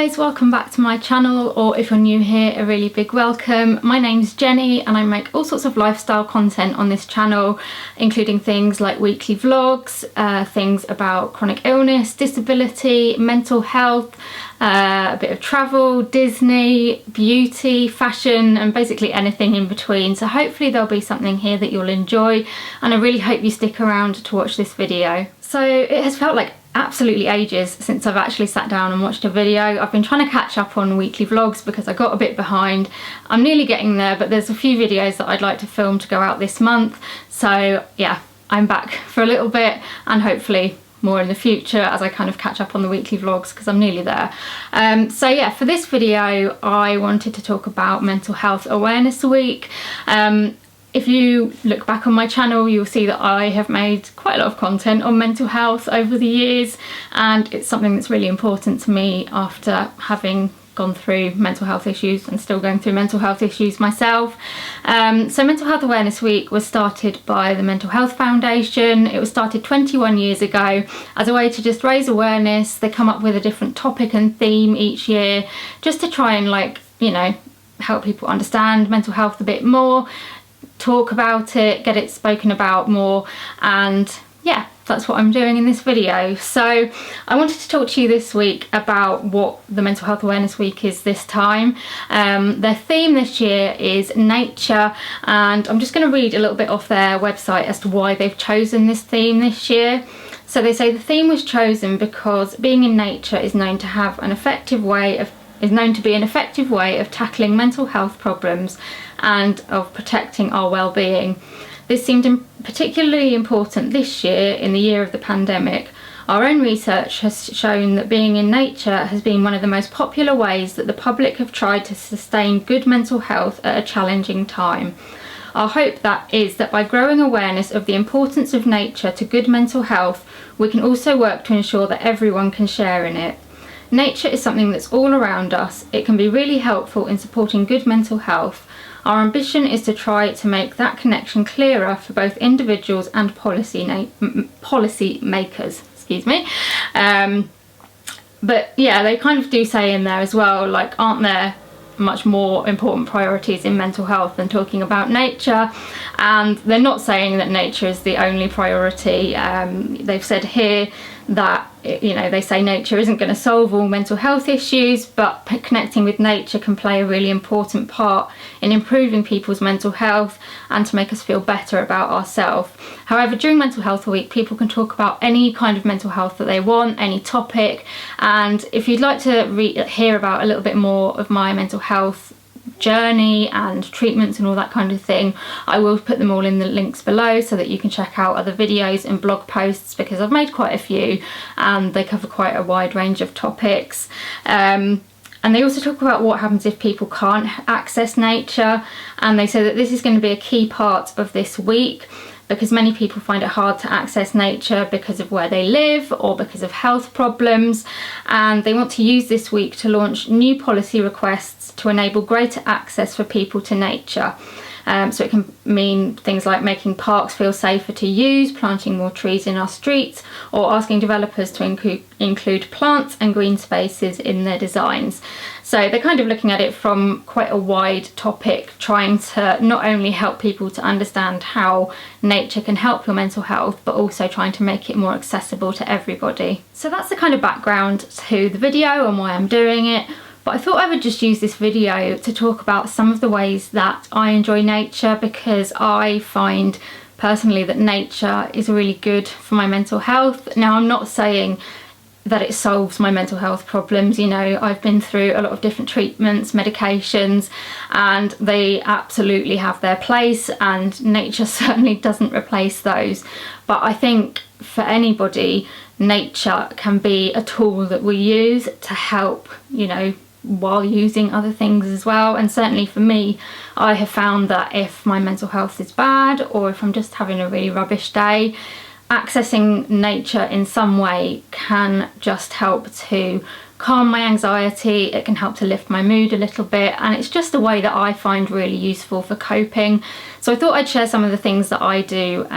guys, welcome back to my channel, or if you're new here, a really big welcome. My name's Jenny and I make all sorts of lifestyle content on this channel, including things like weekly vlogs, things about chronic illness, disability, mental health, a bit of travel, Disney, beauty, fashion, and basically anything in between. So hopefully there'll be something here that you'll enjoy, and I really hope you stick around to watch this video. So it has felt like absolutely ages since I've actually sat down and watched a video. I've been trying to catch up on weekly vlogs because I got a bit behind. I'm nearly getting there, but there's a few videos that I'd like to film to go out this month. So yeah, I'm back for a little bit, and hopefully more in the future as I kind of catch up on the weekly vlogs, because I'm nearly there. So yeah, for this video I wanted to talk about Mental Health Awareness Week. If you look back on my channel, you'll see that I have made quite a lot of content on mental health over the years, and it's something that's really important to me after having gone through mental health issues and still going through mental health issues myself. So Mental Health Awareness Week was started by the Mental Health Foundation. It was started 21 years ago as a way to just raise awareness. They come up with a different topic and theme each year just to try and, like, you know, help people understand mental health a bit more, talk about it, get it spoken about more, and yeah, that's what I'm doing in this video. So I wanted to talk to you this week about what the Mental Health Awareness Week is this time. Their theme this year is nature, and I'm just going to read a little bit off their website as to why they've chosen this theme this year. So they say the theme was chosen because being in nature is known to be an effective way of tackling mental health problems and of protecting our well-being. This seemed particularly important this year, in the year of the pandemic. Our own research has shown that being in nature has been one of the most popular ways that the public have tried to sustain good mental health at a challenging time. Our hope is that by growing awareness of the importance of nature to good mental health, we can also work to ensure that everyone can share in it. Nature is something that's all around us. It can be really helpful in supporting good mental health. Our ambition is to try to make that connection clearer for both individuals and policy makers. Excuse me. But yeah, they kind of do say in there as well, like, aren't there much more important priorities in mental health than talking about nature? And they're not saying that nature is the only priority. They've said here that, you know, they say nature isn't going to solve all mental health issues, but connecting with nature can play a really important part in improving people's mental health and to make us feel better about ourselves. However, during Mental Health Week, people can talk about any kind of mental health that they want, any topic, and if you'd like to hear about a little bit more of my mental health journey and treatments and all that kind of thing, I will put them all in the links below so that you can check out other videos and blog posts, because I've made quite a few and they cover quite a wide range of topics. And they also talk about what happens if people can't access nature, and they say that this is going to be a key part of this week, because many people find it hard to access nature because of where they live or because of health problems, and they want to use this week to launch new policy requests to enable greater access for people to nature. So it can mean things like making parks feel safer to use, planting more trees in our streets, or asking developers to include plants and green spaces in their designs. So they're kind of looking at it from quite a wide topic, trying to not only help people to understand how nature can help your mental health, but also trying to make it more accessible to everybody. So that's the kind of background to the video and why I'm doing it. But I thought I would just use this video to talk about some of the ways that I enjoy nature, because I find personally that nature is really good for my mental health. Now, I'm not saying that it solves my mental health problems. You know, I've been through a lot of different treatments, medications, and they absolutely have their place, and nature certainly doesn't replace those. But I think for anybody, nature can be a tool that we use to help, you know, while using other things as well. And certainly for me, I have found that if my mental health is bad, or if I'm just having a really rubbish day, accessing nature in some way can just help to calm my anxiety. It can help to lift my mood a little bit, and it's just a way that I find really useful for coping. So I thought I'd share some of the things that I do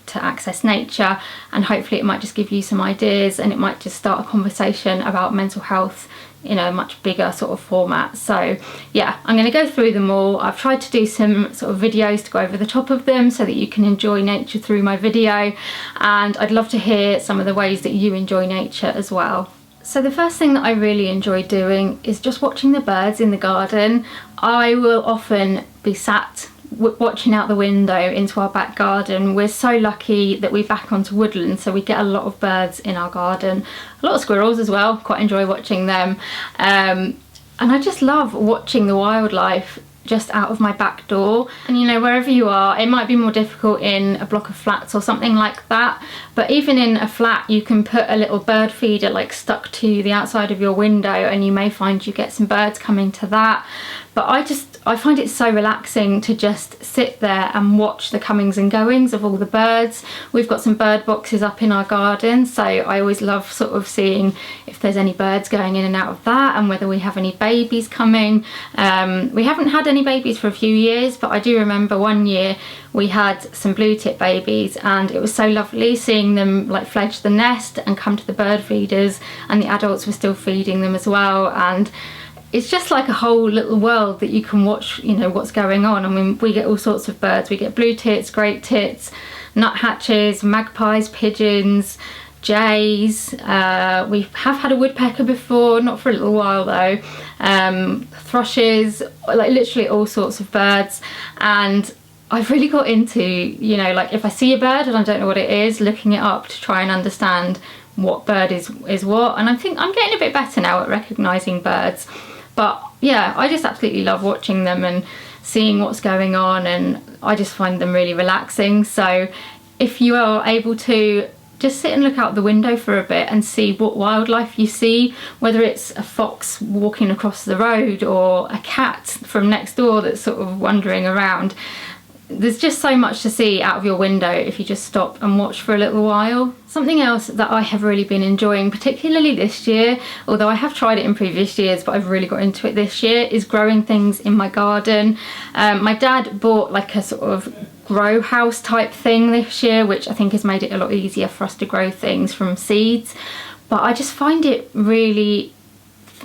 to access nature, and hopefully it might just give you some ideas, and it might just start a conversation about mental health in a much bigger sort of format. So yeah, I'm going to go through them all. I've tried to do some sort of videos to go over the top of them so that you can enjoy nature through my video, and I'd love to hear some of the ways that you enjoy nature as well. So the first thing that I really enjoy doing is just watching the birds in the garden. I will often be sat watching out the window into our back garden. We're so lucky that we back onto woodland, so we get a lot of birds in our garden, a lot of squirrels as well, quite enjoy watching them, and I just love watching the wildlife just out of my back door. And you know, wherever you are, it might be more difficult in a block of flats or something like that, but even in a flat you can put a little bird feeder like stuck to the outside of your window, and you may find you get some birds coming to that. But I find it so relaxing to just sit there and watch the comings and goings of all the birds. We've got some bird boxes up in our garden, so I always love sort of seeing if there's any birds going in and out of that, and whether we have any babies coming. We haven't had any babies for a few years, but I do remember one year we had some blue tip babies, and it was so lovely seeing them like fledge the nest and come to the bird feeders, and the adults were still feeding them as well. And it's just like a whole little world that you can watch, you know, what's going on. I mean, we get all sorts of birds. We get blue tits, great tits, nuthatches, magpies, pigeons, jays. We have had a woodpecker before, not for a little while though. Thrushes, like literally all sorts of birds. And I've really got into, you know, like if I see a bird and I don't know what it is, looking it up to try and understand what bird is what. And I think I'm getting a bit better now at recognising birds. But yeah, I just absolutely love watching them and seeing what's going on, and I just find them really relaxing. So if you are able to just sit and look out the window for a bit and see what wildlife you see, whether it's a fox walking across the road or a cat from next door that's sort of wandering around, there's just so much to see out of your window if you just stop and watch for a little while. Something else that I have really been enjoying, particularly this year, although I have tried it in previous years, but I've really got into it this year, is growing things in my garden. My dad bought like a sort of grow house type thing this year, which I think has made it a lot easier for us to grow things from seeds. But I just find it really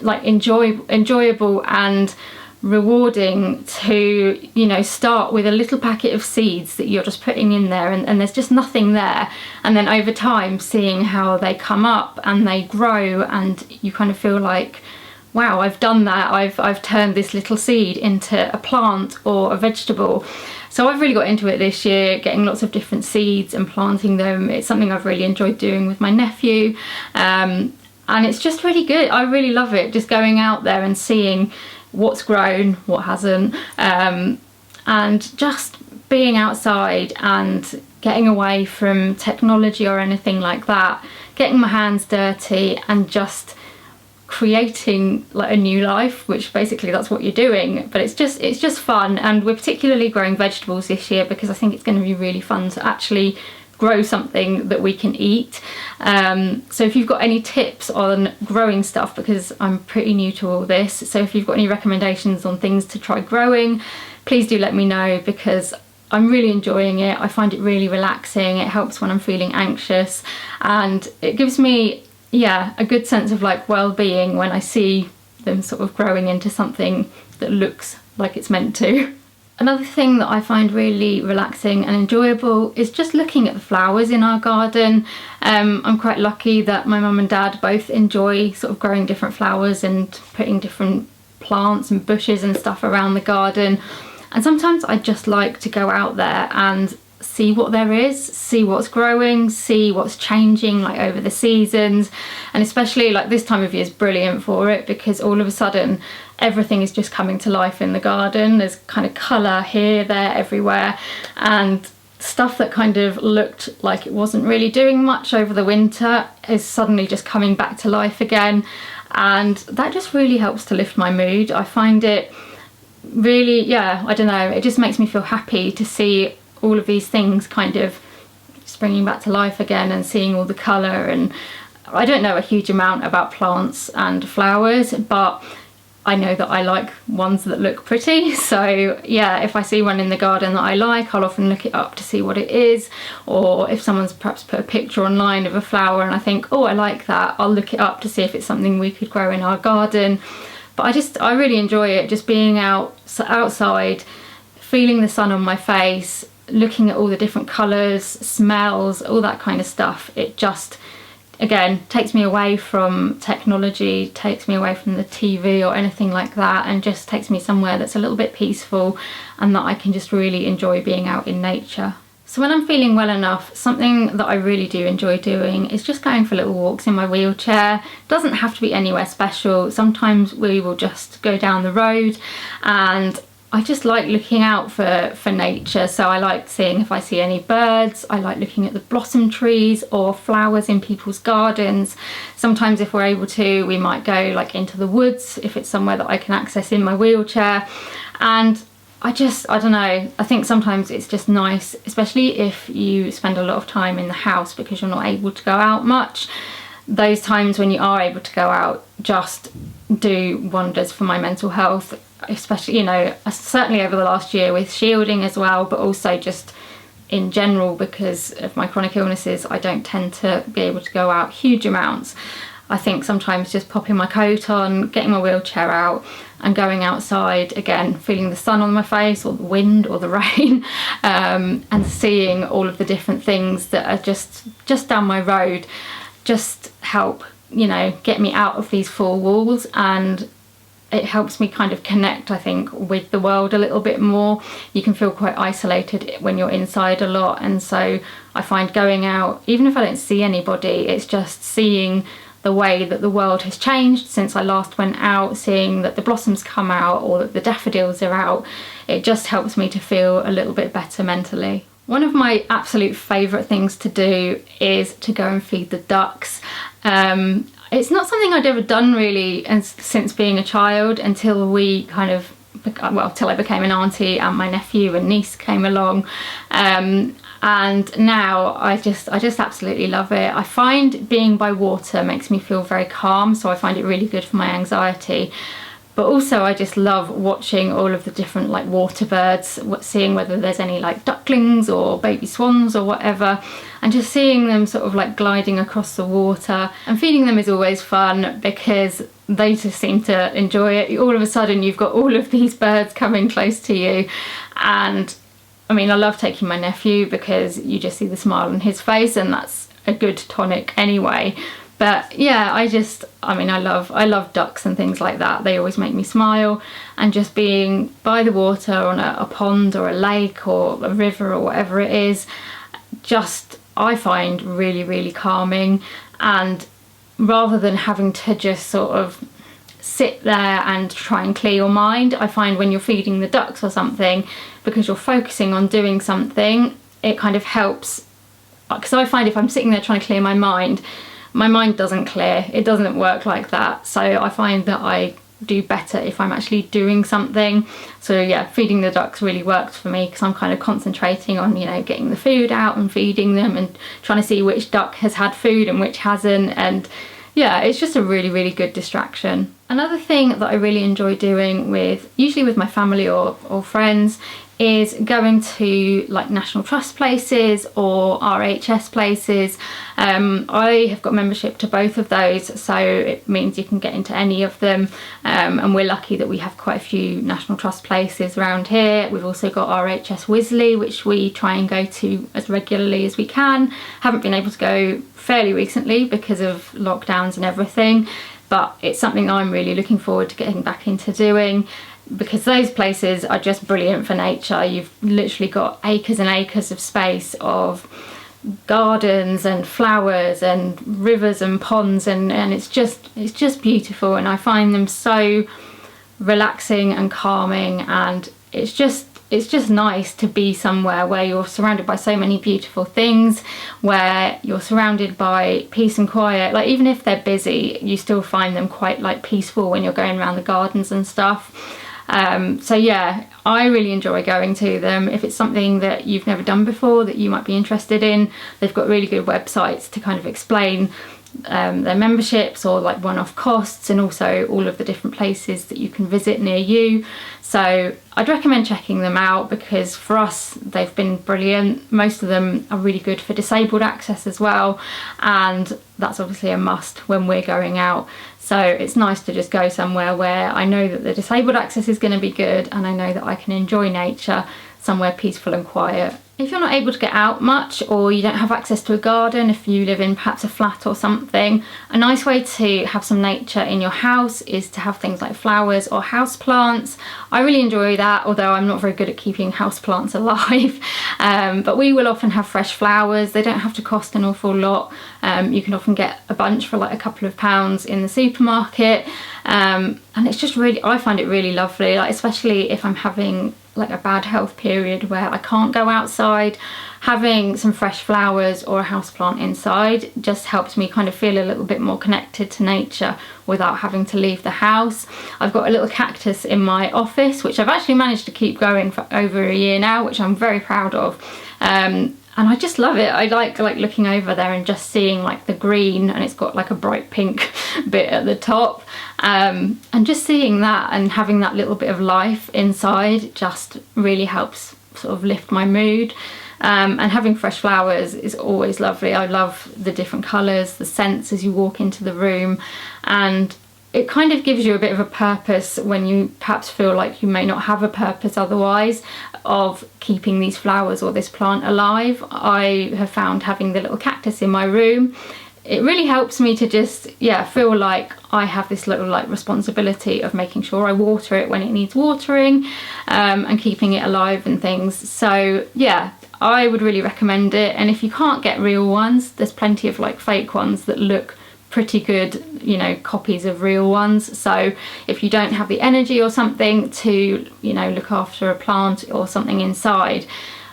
like enjoyable and rewarding to, you know, start with a little packet of seeds that you're just putting in there, and there's just nothing there, and then over time seeing how they come up and they grow, and you kind of feel like, wow, I've done that, I've turned this little seed into a plant or a vegetable. So I've really got into it this year, getting lots of different seeds and planting them. It's something I've really enjoyed doing with my nephew, and it's just really good. I really love it, just going out there and seeing what's grown, what hasn't, and just being outside and getting away from technology or anything like that, getting my hands dirty and just creating like a new life, which basically that's what you're doing. But it's just fun, and we're particularly growing vegetables this year because I think it's going to be really fun to actually grow something that we can eat. So if you've got any tips on growing stuff, because I'm pretty new to all this, so if you've got any recommendations on things to try growing, please do let me know, because I'm really enjoying it. I find it really relaxing. It helps when I'm feeling anxious, and it gives me, yeah, a good sense of like well-being when I see them sort of growing into something that looks like it's meant to. Another thing that I find really relaxing and enjoyable is just looking at the flowers in our garden. I'm quite lucky that my mum and dad both enjoy sort of growing different flowers and putting different plants and bushes and stuff around the garden. And sometimes I just like to go out there and see what there is, see what's growing, see what's changing like over the seasons. And especially like this time of year is brilliant for it, because all of a sudden everything is just coming to life in the garden. There's kind of colour here, there, everywhere, and stuff that kind of looked like it wasn't really doing much over the winter is suddenly just coming back to life again, and that just really helps to lift my mood. I find it really, yeah, I don't know, it just makes me feel happy to see all of these things kind of springing back to life again and seeing all the colour. And I don't know a huge amount about plants and flowers, but I know that I like ones that look pretty. So yeah, if I see one in the garden that I like, I'll often look it up to see what it is. Or if someone's perhaps put a picture online of a flower and I think, oh, I like that, I'll look it up to see if it's something we could grow in our garden. But I really enjoy it, just being outside, feeling the sun on my face, looking at all the different colours, smells, all that kind of stuff. It just, again, takes me away from technology, takes me away from the TV or anything like that, and just takes me somewhere that's a little bit peaceful and that I can just really enjoy being out in nature. So when I'm feeling well enough, something that I really do enjoy doing is just going for little walks in my wheelchair. It doesn't have to be anywhere special. Sometimes we will just go down the road, and I just like looking out for nature. So I like seeing if I see any birds. I like looking at the blossom trees or flowers in people's gardens. Sometimes if we're able to, we might go like into the woods if it's somewhere that I can access in my wheelchair. And I don't know, I think sometimes it's just nice, especially if you spend a lot of time in the house because you're not able to go out much. Those times when you are able to go out just do wonders for my mental health, especially, you know, certainly over the last year with shielding as well, but also just in general because of my chronic illnesses. I don't tend to be able to go out huge amounts. I think sometimes just popping my coat on, getting my wheelchair out and going outside, again, feeling the sun on my face or the wind or the rain, and seeing all of the different things that are just down my road, just help, you know, get me out of these four walls. And it helps me kind of connect, I think, with the world a little bit more. You can feel quite isolated when you're inside a lot, and so I find going out, even if I don't see anybody, it's just seeing the way that the world has changed since I last went out, seeing that the blossoms come out or that the daffodils are out. It just helps me to feel a little bit better mentally. One of my absolute favourite things to do is to go and feed the ducks. It's not something I'd ever done really since being a child until till I became an auntie and my nephew and niece came along. And now I just absolutely love it. I find being by water makes me feel very calm, so I find it really good for my anxiety. But also I just love watching all of the different like water birds, seeing whether there's any like ducklings or baby swans or whatever, and just seeing them sort of like gliding across the water. And feeding them is always fun because they just seem to enjoy it. All of a sudden you've got all of these birds coming close to you, and I mean, I love taking my nephew because you just see the smile on his face, and that's a good tonic anyway. But yeah, I love ducks and things like that. They always make me smile, and just being by the water on a pond or a lake or a river or whatever it is, I find really, really calming. And rather than having to just sort of sit there and try and clear your mind, I find when you're feeding the ducks or something, because you're focusing on doing something, it kind of helps. Because I find if I'm sitting there trying to clear my mind doesn't clear. It doesn't work like that. So I find that I do better if I'm actually doing something. So yeah, feeding the ducks really works for me because I'm kind of concentrating on, you know, getting the food out and feeding them and trying to see which duck has had food and which hasn't. And yeah, it's just a really, really good distraction. Another thing that I really enjoy doing usually with my family or friends, is going to like National Trust places or RHS places. I have got membership to both of those, so it means you can get into any of them, and we're lucky that we have quite a few National Trust places around here. We've also got RHS Wisley, which we try and go to as regularly as we can. Haven't been able to go fairly recently because of lockdowns and everything, but it's something I'm really looking forward to getting back into doing, because those places are just brilliant for nature. You've literally got acres and acres of space of gardens and flowers and rivers and ponds, and it's just beautiful, and I find them so relaxing and calming, and it's just nice to be somewhere where you're surrounded by so many beautiful things, where you're surrounded by peace and quiet. Like even if they're busy, you still find them quite like peaceful when you're going around the gardens and stuff. So yeah, I really enjoy going to them. If it's something that you've never done before that you might be interested in, they've got really good websites to kind of explain their memberships or like one-off costs, and also all of the different places that you can visit near you. So I'd recommend checking them out, because for us they've been brilliant. Most of them are really good for disabled access as well, and that's obviously a must when we're going out. So it's nice to just go somewhere where I know that the disabled access is going to be good, and I know that I can enjoy nature somewhere peaceful and quiet. If you're not able to get out much, or you don't have access to a garden, if you live in perhaps a flat or something, a nice way to have some nature in your house is to have things like flowers or house plants. I really enjoy that, although I'm not very good at keeping house plants alive. But we will often have fresh flowers. They don't have to cost an awful lot. You can often get a bunch for like a couple of pounds in the supermarket. And it's just really, I find it really lovely, like especially if I'm having like a bad health period where I can't go outside. Having some fresh flowers or a houseplant inside just helps me kind of feel a little bit more connected to nature without having to leave the house. I've got a little cactus in my office which I've actually managed to keep going for over a year now, which I'm very proud of. And I just love it. I like looking over there and just seeing like the green, and it's got like a bright pink bit at the top, and just seeing that and having that little bit of life inside just really helps sort of lift my mood. And having fresh flowers is always lovely. I love the different colours, the scents as you walk into the room, and it kind of gives you a bit of a purpose when you perhaps feel like you may not have a purpose otherwise of keeping these flowers or this plant alive. I have found having the little cactus in my room, it really helps me to just feel like I have this little like responsibility of making sure I water it when it needs watering, and keeping it alive and things. So yeah, I would really recommend it. And if you can't get real ones, there's plenty of like fake ones that look pretty good, you know, copies of real ones. So if you don't have the energy or something to, you know, look after a plant or something inside,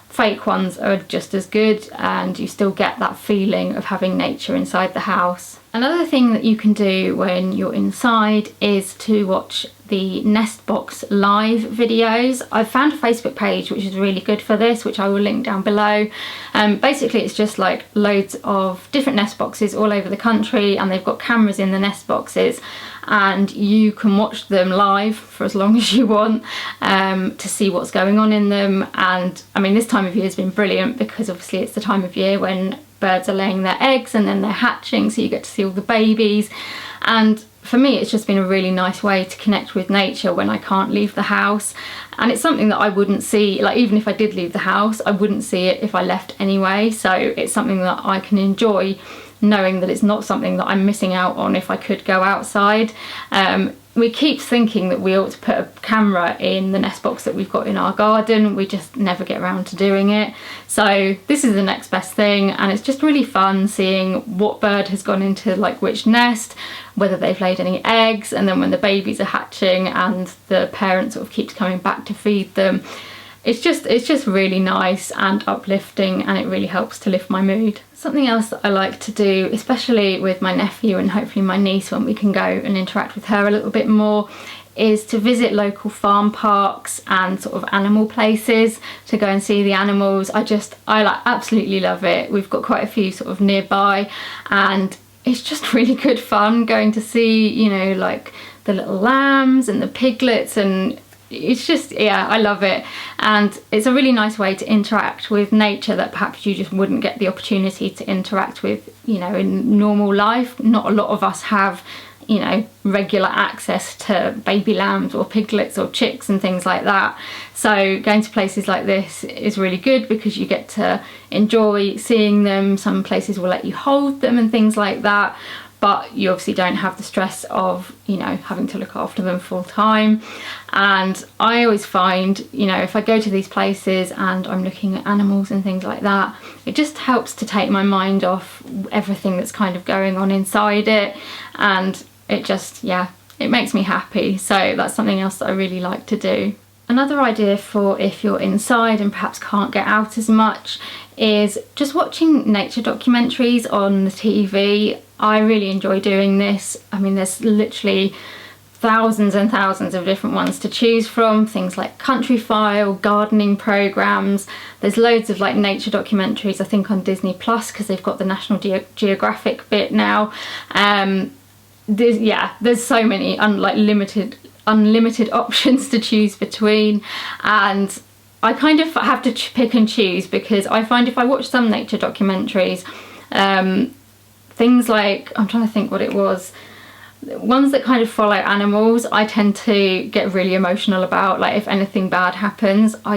fake ones are just as good, and you still get that feeling of having nature inside the house. Another thing that you can do when you're inside is to watch the Nest Box live videos. I've found a Facebook page which is really good for this, which I will link down below. Basically it's just like loads of different nest boxes all over the country, and they've got cameras in the nest boxes, and you can watch them live for as long as you want, to see what's going on in them. And I mean, this time of year has been brilliant because obviously it's the time of year when birds are laying their eggs and then they're hatching, so you get to see all the babies. And for me it's just been a really nice way to connect with nature when I can't leave the house. And it's something that I wouldn't see, like even if I did leave the house, I wouldn't see it if I left anyway. So it's something that I can enjoy, knowing that it's not something that I'm missing out on if I could go outside. We keep thinking that we ought to put a camera in the nest box that we've got in our garden. We just never get around to doing it. So this is the next best thing, and it's just really fun seeing what bird has gone into like which nest, whether they've laid any eggs, and then when the babies are hatching and the parent sort of keeps coming back to feed them. It's just really nice and uplifting, and it really helps to lift my mood. Something else that I like to do, especially with my nephew and hopefully my niece when we can go and interact with her a little bit more, is to visit local farm parks and sort of animal places to go and see the animals. I like absolutely love it. We've got quite a few sort of nearby, and it's just really good fun going to see, you know, like the little lambs and the piglets, and it's just, yeah, I love it. And it's a really nice way to interact with nature that perhaps you just wouldn't get the opportunity to interact with, you know, in normal life. Not a lot of us have, you know, regular access to baby lambs or piglets or chicks and things like that. So going to places like this is really good because you get to enjoy seeing them. Some places will let you hold them and things like that, but you obviously don't have the stress of, you know, having to look after them full time. And I always find, you know, if I go to these places and I'm looking at animals and things like that, it just helps to take my mind off everything that's kind of going on inside it, and it just, yeah, it makes me happy. So that's something else that I really like to do. Another idea for if you're inside and perhaps can't get out as much is just watching nature documentaries on the TV. I really enjoy doing this. I mean, there's literally thousands and thousands of different ones to choose from, things like Countryfile, gardening programs. There's loads of like nature documentaries, I think on Disney Plus, because they've got the National Geographic bit now. There's so many unlimited options to choose between, and I kind of have to pick and choose, because I find if I watch some nature documentaries, things like, I'm trying to think what it was, ones that kind of follow animals, I tend to get really emotional about. Like if anything bad happens, I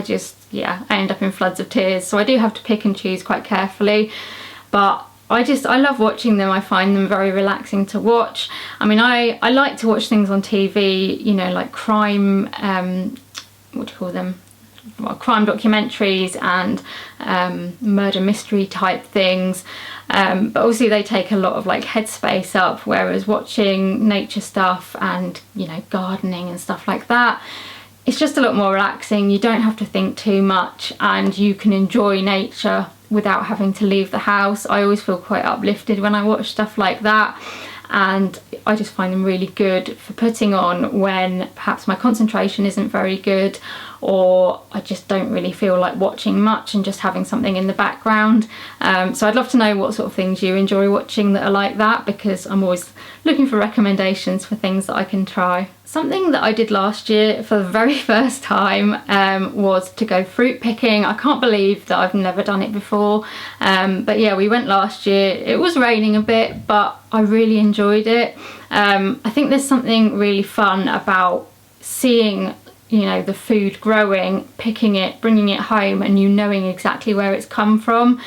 end up in floods of tears. So I do have to pick and choose quite carefully, but I love watching them. I find them very relaxing to watch. I mean, I like to watch things on TV, you know, like crime, what do you call them? Well, crime documentaries and murder mystery type things, but obviously they take a lot of like headspace up, whereas watching nature stuff and, you know, gardening and stuff like that, it's just a lot more relaxing. You don't have to think too much, and you can enjoy nature without having to leave the house. I always feel quite uplifted when I watch stuff like that, and I just find them really good for putting on when perhaps my concentration isn't very good, or I just don't really feel like watching much and just having something in the background. So I'd love to know what sort of things you enjoy watching that are like that, because I'm always looking for recommendations for things that I can try. Something that I did last year for the very first time was to go fruit picking. I can't believe that I've never done it before, but yeah, we went last year. It was raining a bit, but I really enjoyed it. I think there's something really fun about seeing, you know, the food growing, picking it, bringing it home, and you knowing exactly where it's come from.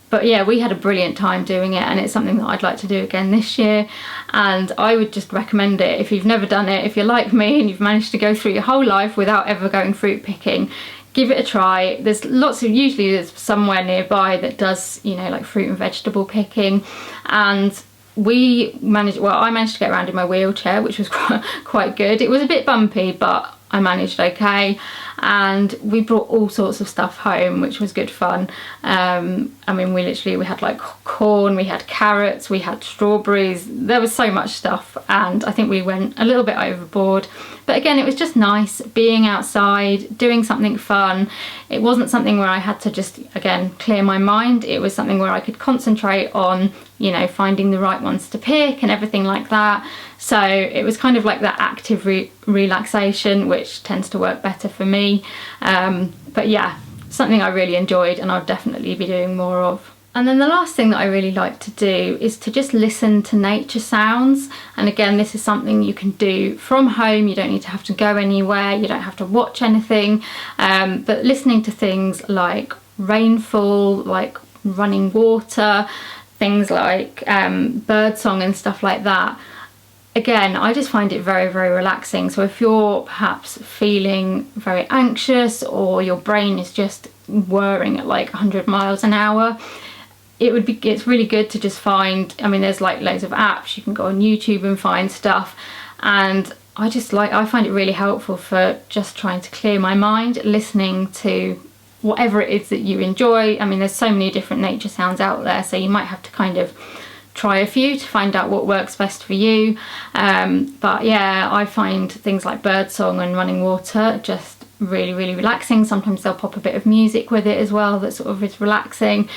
But yeah, we had a brilliant time doing it, and it's something that I'd like to do again this year, and I would just recommend it if you've never done it. If you're like me and you've managed to go through your whole life without ever going fruit picking, give it a try. Usually there's somewhere nearby that does, you know, like fruit and vegetable picking, and I managed to get around in my wheelchair, which was quite good. It was a bit bumpy, but I managed okay, and we brought all sorts of stuff home, which was good fun. I mean, we had like corn, we had carrots, we had strawberries. There was so much stuff, and I think we went a little bit overboard, but again, it was just nice being outside, doing something fun. It wasn't something where I had to just, again, clear my mind. It was something where I could concentrate on, you know, finding the right ones to pick and everything like that. So it was kind of like that active relaxation, which tends to work better for me. But yeah, something I really enjoyed, and I'll definitely be doing more of. And then the last thing that I really like to do is to just listen to nature sounds. And again, this is something you can do from home. You don't need to have to go anywhere. You don't have to watch anything. But listening to things like rainfall, like running water, things like bird song and stuff like that. Again, I just find it very, very relaxing. So if you're perhaps feeling very anxious, or your brain is just whirring at like 100 miles an hour, it's really good to just find, I mean, there's like loads of apps, you can go on YouTube and find stuff, and I find it really helpful for just trying to clear my mind, listening to whatever it is that you enjoy. I mean, there's so many different nature sounds out there, so you might have to kind of try a few to find out what works best for you. But yeah, I find things like birdsong and running water just really, really relaxing. Sometimes they'll pop a bit of music with it as well that sort of is relaxing.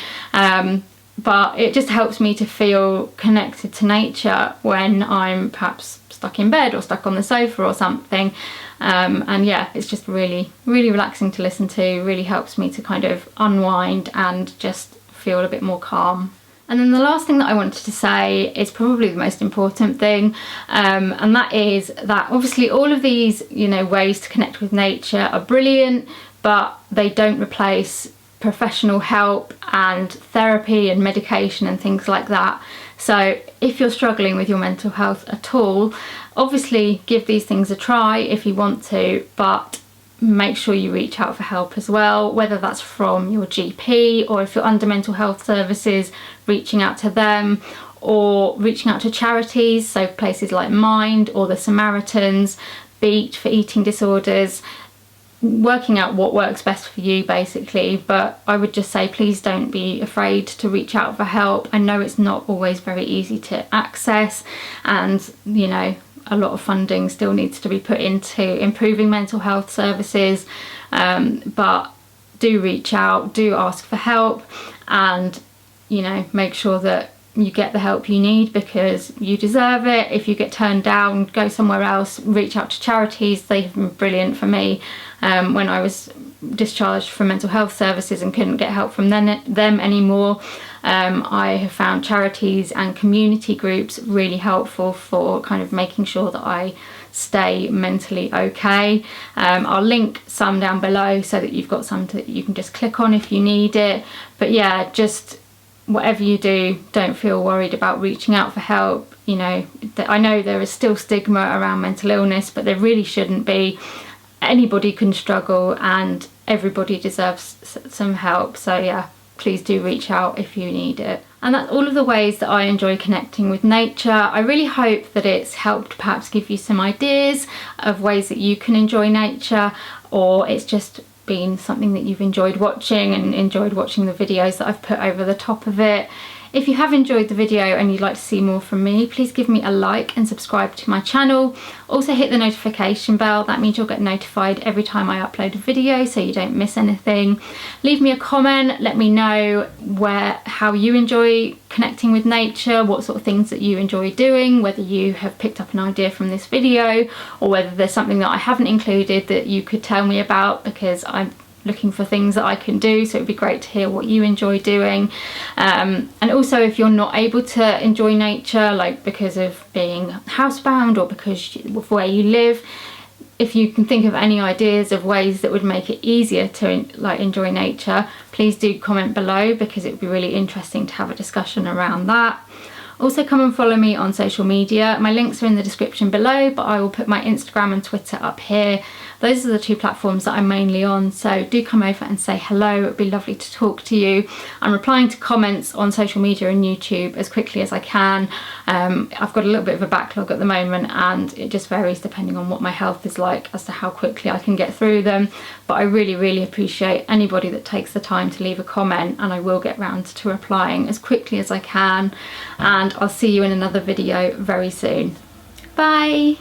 But it just helps me to feel connected to nature when I'm perhaps stuck in bed or stuck on the sofa or something. And yeah, it's just really, really relaxing to listen to. Really helps me to kind of unwind and just feel a bit more calm. And then the last thing that I wanted to say is probably the most important thing, and that is that obviously all of these, you know, ways to connect with nature are brilliant, but they don't replace professional help and therapy and medication and things like that. So if you're struggling with your mental health at all, obviously give these things a try if you want to, but make sure you reach out for help as well, whether that's from your GP, or if you're under mental health services, reaching out to them, or reaching out to charities, so places like Mind or the Samaritans, Beat for eating disorders, working out what works best for you basically. But I would just say, please don't be afraid to reach out for help. I know it's not always very easy to access, and you know, a lot of funding still needs to be put into improving mental health services, but do reach out, do ask for help, and you know, make sure that you get the help you need because you deserve it. If you get turned down, go somewhere else, reach out to charities. They've been brilliant for me when I was discharged from mental health services and couldn't get help from them anymore. I have found charities and community groups really helpful for kind of making sure that I stay mentally okay. I'll link some down below so that you've got some that you can just click on if you need it. But yeah, just whatever you do, don't feel worried about reaching out for help. You know, I know there is still stigma around mental illness, but there really shouldn't be. Anybody can struggle and everybody deserves some help. So yeah, please do reach out if you need it. And that's all of the ways that I enjoy connecting with nature. I really hope that it's helped perhaps give you some ideas of ways that you can enjoy nature, or it's just been something that you've enjoyed watching and enjoyed watching the videos that I've put over the top of it. If you have enjoyed the video and you'd like to see more from me, please give me a like and subscribe to my channel. Also hit the notification bell, that means you'll get notified every time I upload a video so you don't miss anything. Leave me a comment, let me know how you enjoy connecting with nature, what sort of things that you enjoy doing, whether you have picked up an idea from this video or whether there's something that I haven't included that you could tell me about, because I'm looking for things that I can do, so it'd be great to hear what you enjoy doing. And also, if you're not able to enjoy nature, like because of being housebound or because of where you live, if you can think of any ideas of ways that would make it easier to like enjoy nature, please do comment below, because it would be really interesting to have a discussion around that. Also, come and follow me on social media. My links are in the description below, but I will put my Instagram and Twitter up here. Those are the two platforms that I'm mainly on, so do come over and say hello. It would be lovely to talk to you. I'm replying to comments on social media and YouTube as quickly as I can. I've got a little bit of a backlog at the moment, and it just varies depending on what my health is like as to how quickly I can get through them. But I really appreciate anybody that takes the time to leave a comment, and I will get round to replying as quickly as I can. And I'll see you in another video very soon. Bye!